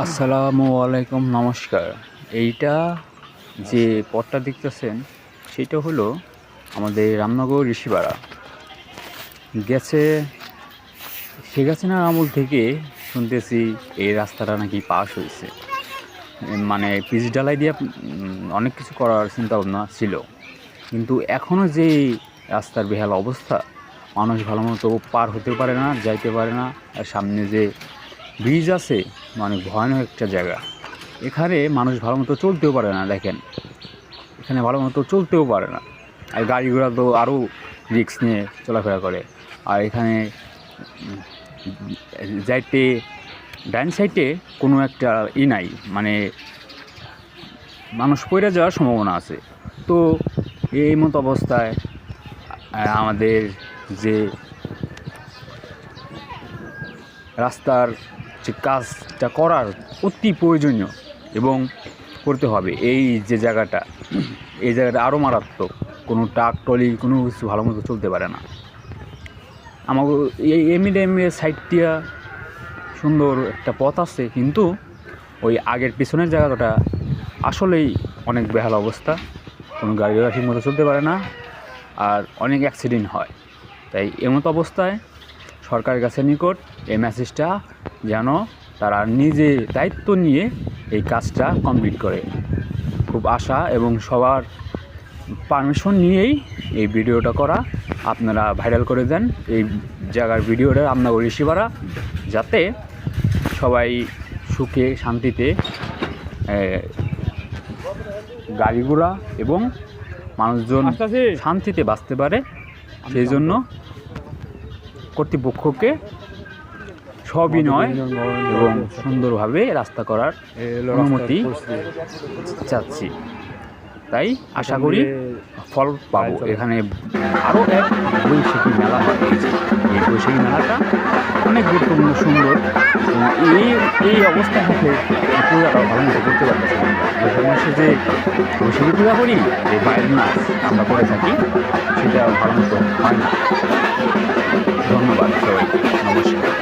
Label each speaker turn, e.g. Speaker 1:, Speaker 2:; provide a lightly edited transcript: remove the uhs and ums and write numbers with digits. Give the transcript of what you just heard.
Speaker 1: আসসালামু আলাইকুম, নমস্কার। এইটা যে পথটা দেখতেছেন সেটা হলো আমাদের রামনগর ঋষিপাড়া। গেছে শেখ হাসিনার আমল থেকে শুনতেছি এই রাস্তাটা নাকি পাস হয়েছে। মানে পিচ ঢালাই দিয়ে অনেক কিছু করার চিন্তাভাবনা ছিল, কিন্তু এখনও যে রাস্তার বেহাল অবস্থা, মানুষ ভালো মতো পার হতে পারে না, যাইতে পারে না। আর সামনে যে ব্রিজ আছে, অনেক ভয়ানক একটা জায়গা। এখানে মানুষ ভালো মতো চলতেও পারে না। দেখেন, এখানে ভালো মতো চলতেও পারে না, আর গাড়ি ঘোড়া তো আরও রিস্ক নিয়ে চলাফেরা করে। আর এখানে যাইতে ডাইন সাইডে কোনো একটা নাই, মানে মানুষ পড়ে যাওয়ার সম্ভাবনা আছে। তো এই মতো অবস্থায় আমাদের যে রাস্তার যে কাজটা করার অতি প্রয়োজনীয় এবং করতে হবে, এই যে জায়গাটা, এই জায়গাটা আরও মারাত্মক। কোনো ট্রাক ট্রলি কোনো কিছু ভালো মতো চলতে পারে না। আমাকে এই এমনি সাইড দিয়া সুন্দর একটা পথ আছে, কিন্তু ওই আগের পিছনের জায়গাটা আসলেই অনেক বেহাল অবস্থা। কোনো গাড়ি ঘোড়া ঠিক মতো চলতে পারে না, আর অনেক অ্যাক্সিডেন্ট হয়। তাই এমতো অবস্থায় সরকারের কাছে নিকট এই মেসেজটা যেন তারা নিজে দায়িত্ব নিয়ে এই কাজটা কমপ্লিট করে, খুব আশা এবং সবার পারমিশন নিয়েই এই ভিডিওটা করা। আপনারা ভাইরাল করে দেন এই জায়গার ভিডিওটা, রামনগর ঋষিপাড়া, যাতে সবাই সুখে শান্তিতে গাড়ি ঘোড়া এবং মানুষজন শান্তিতে বাঁচতে পারে। সেই জন্য কর্তৃপক্ষকে সবিনয় এবং সুন্দরভাবে রাস্তা করার অনুমতি চাচ্ছি। তাই আশা করি ফল পাবো। এখানে আরও এক বৈশাখী মেলা হয়। এই বৈশাখী মেলাটা অনেক গুরুত্বপূর্ণ, সুন্দর। এই অবস্থা থেকে পূজাটাও ভালো মতো করতে পারতেছি। বৈশাখ মাসে যে বৈশাখী পূজা করি, যে বাইরের নাচ আমরা করে থাকি, সেটা ভালো মতো হয় না। ধন্যবাদ সবাইকে, নমস্কার।